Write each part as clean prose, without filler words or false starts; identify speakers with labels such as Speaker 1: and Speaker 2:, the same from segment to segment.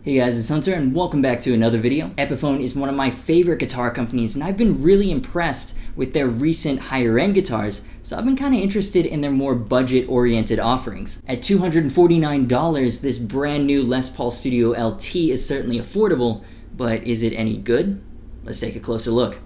Speaker 1: Hey guys, it's Hunter and welcome back to another video. Epiphone is one of my favorite guitar companies and I've been really impressed with their recent higher end guitars, so I've been kind of interested in their more budget oriented offerings. At $249, this brand new Les Paul Studio LT is certainly affordable, but is it any good? Let's take a closer look.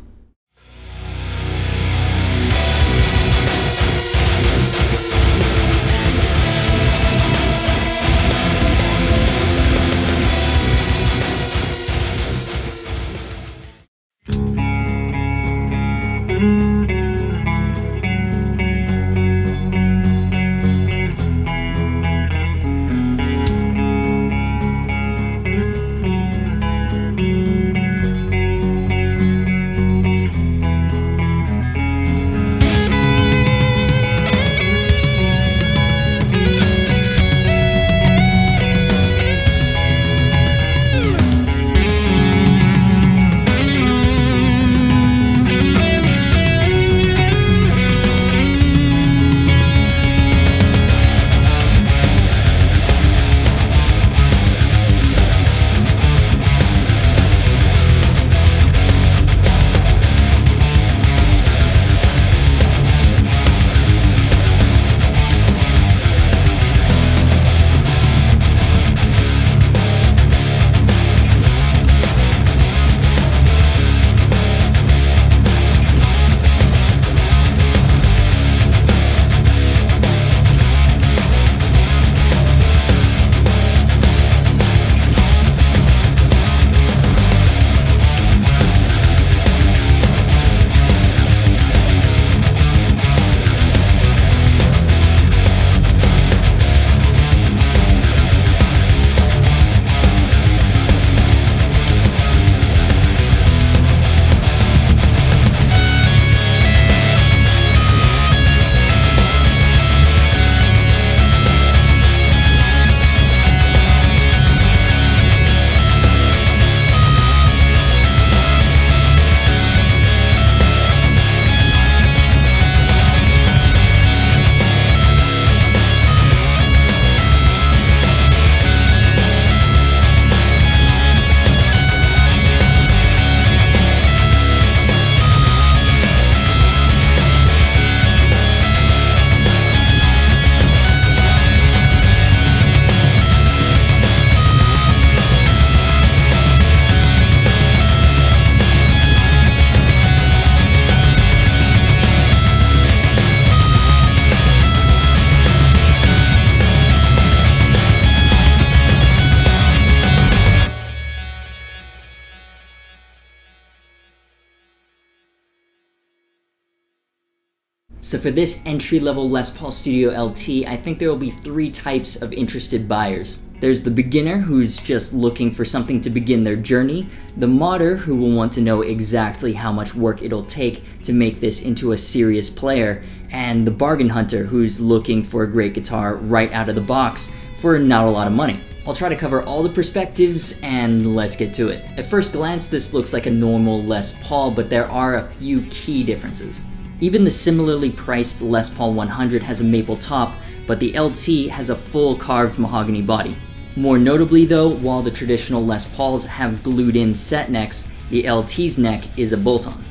Speaker 1: So for this entry-level Les Paul Studio LT, I think there will be three types of interested buyers. There's the beginner who's just looking for something to begin their journey, the modder who will want to know exactly how much work it'll take to make this into a serious player, and the bargain hunter who's looking for a great guitar right out of the box for not a lot of money. I'll try to cover all the perspectives and let's get to it. At first glance, this looks like a normal Les Paul, but there are a few key differences. Even the similarly priced Les Paul 100 has a maple top, but the LT has a full carved mahogany body. More notably though, while the traditional Les Pauls have glued-in set necks, the LT's neck is a bolt-on.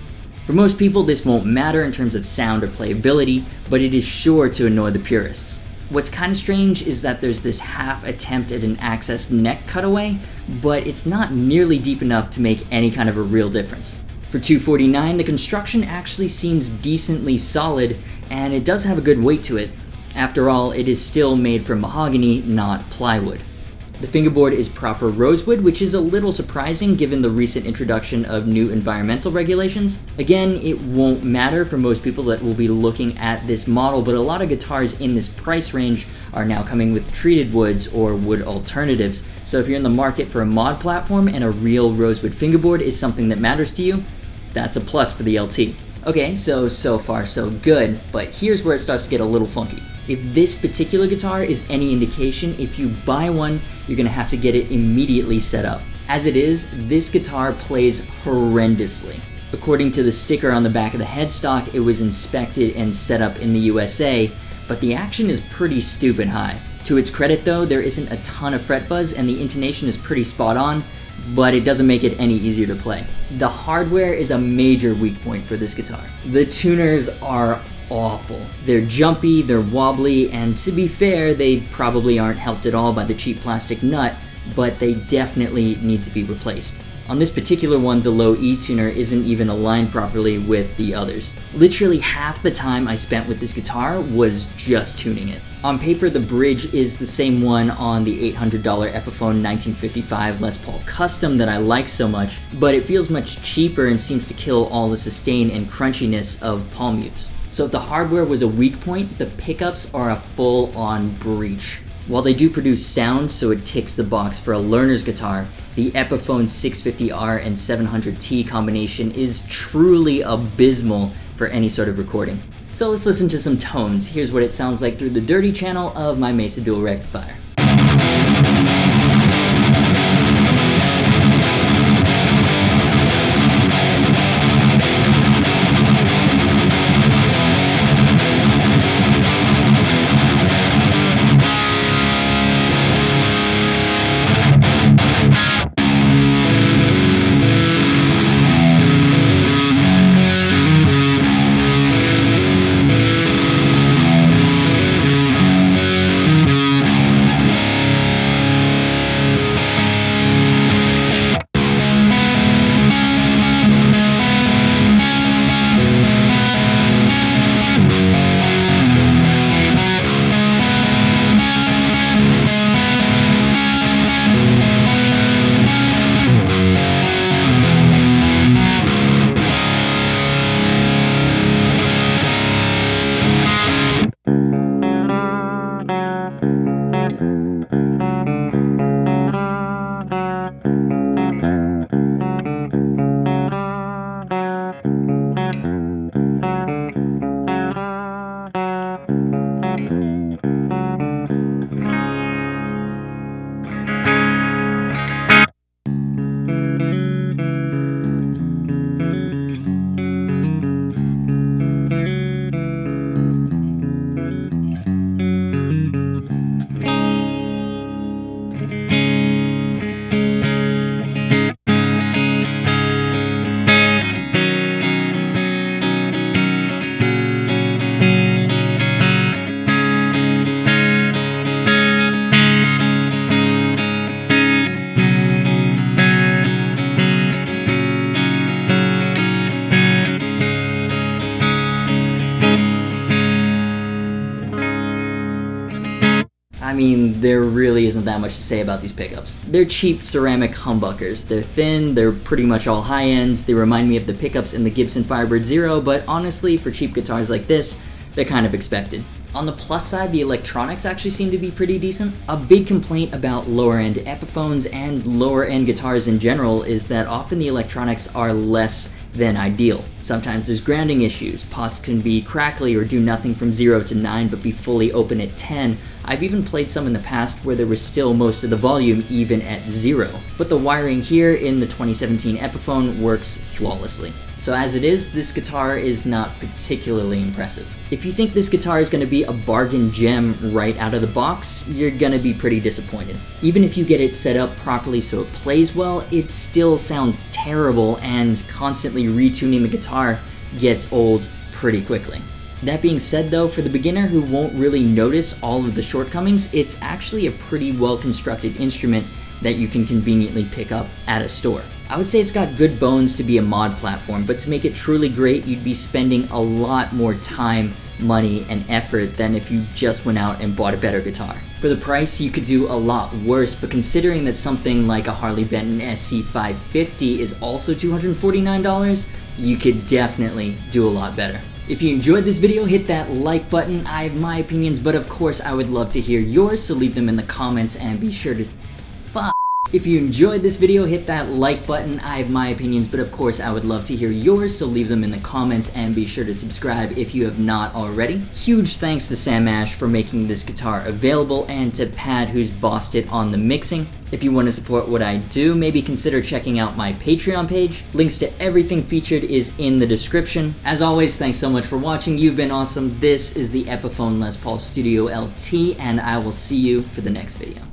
Speaker 1: For most people this won't matter in terms of sound or playability, but it is sure to annoy the purists. What's kinda strange is that there's this half attempt at an accessed neck cutaway, but it's not nearly deep enough to make any kind of a real difference. For $249, the construction actually seems decently solid, and it does have a good weight to it. After all, it is still made from mahogany, not plywood. The fingerboard is proper rosewood, which is a little surprising given the recent introduction of new environmental regulations. Again, it won't matter for most people that will be looking at this model, but a lot of guitars in this price range are now coming with treated woods or wood alternatives. So if you're in the market for a mod platform and a real rosewood fingerboard is something that matters to you, that's a plus for the LT. Okay, so far so good, but here's where it starts to get a little funky. If this particular guitar is any indication, if you buy one, you're gonna have to get it immediately set up. As it is, this guitar plays horrendously. According to the sticker on the back of the headstock, it was inspected and set up in the USA, but the action is pretty stupid high. To its credit though, there isn't a ton of fret buzz and the intonation is pretty spot on, but it doesn't make it any easier to play. The hardware is a major weak point for this guitar. The tuners are awful. They're jumpy, they're wobbly, and to be fair, they probably aren't helped at all by the cheap plastic nut, but they definitely need to be replaced. On this particular one, the low E tuner isn't even aligned properly with the others. Literally half the time I spent with this guitar was just tuning it. On paper, the bridge is the same one on the $800 Epiphone 1955 Les Paul Custom that I like so much, but it feels much cheaper and seems to kill all the sustain and crunchiness of palm mutes. So if the hardware was a weak point, the pickups are a full-on breach. While they do produce sound, so it ticks the box for a learner's guitar, the Epiphone 650R and 700T combination is truly abysmal for any sort of recording. So let's listen to some tones. Here's what it sounds like through the dirty channel of my Mesa Dual Rectifier. I mean, there really isn't that much to say about these pickups. They're cheap ceramic humbuckers. They're thin, they're pretty much all high ends, they remind me of the pickups in the Gibson Firebird Zero, but honestly, for cheap guitars like this, they're kind of expected. On the plus side, the electronics actually seem to be pretty decent. A big complaint about lower-end Epiphones and lower-end guitars in general is that often the electronics are less than ideal. Sometimes there's grounding issues, pots can be crackly or do nothing from 0 to 9 but be fully open at 10. I've even played some in the past where there was still most of the volume even at 0. But the wiring here in the 2017 Epiphone works flawlessly. So as it is, this guitar is not particularly impressive. If you think this guitar is going to be a bargain gem right out of the box, you're going to be pretty disappointed. Even if you get it set up properly so it plays well, it still sounds terrible, and constantly retuning the guitar gets old pretty quickly. That being said though, for the beginner who won't really notice all of the shortcomings, it's actually a pretty well constructed instrument that you can conveniently pick up at a store. I would say it's got good bones to be a mod platform, but to make it truly great, you'd be spending a lot more time, money, and effort than if you just went out and bought a better guitar. For the price, you could do a lot worse, but considering that something like a Harley Benton SC550 is also $249, you could definitely do a lot better. If you enjoyed this video, hit that like button. I have my opinions, but of course I would love to hear yours, so leave them in the comments and be sure to If you enjoyed this video, hit that like button. I have my opinions, but of course I would love to hear yours, so leave them in the comments and be sure to subscribe if you have not already. Huge thanks to Sam Ash for making this guitar available, and to Pad who's bossed it on the mixing. If you want to support what I do, maybe consider checking out my Patreon page. Links to everything featured is in the description. As always, thanks so much for watching. You've been awesome. This is the Epiphone Les Paul Studio LT, and I will see you for the next video.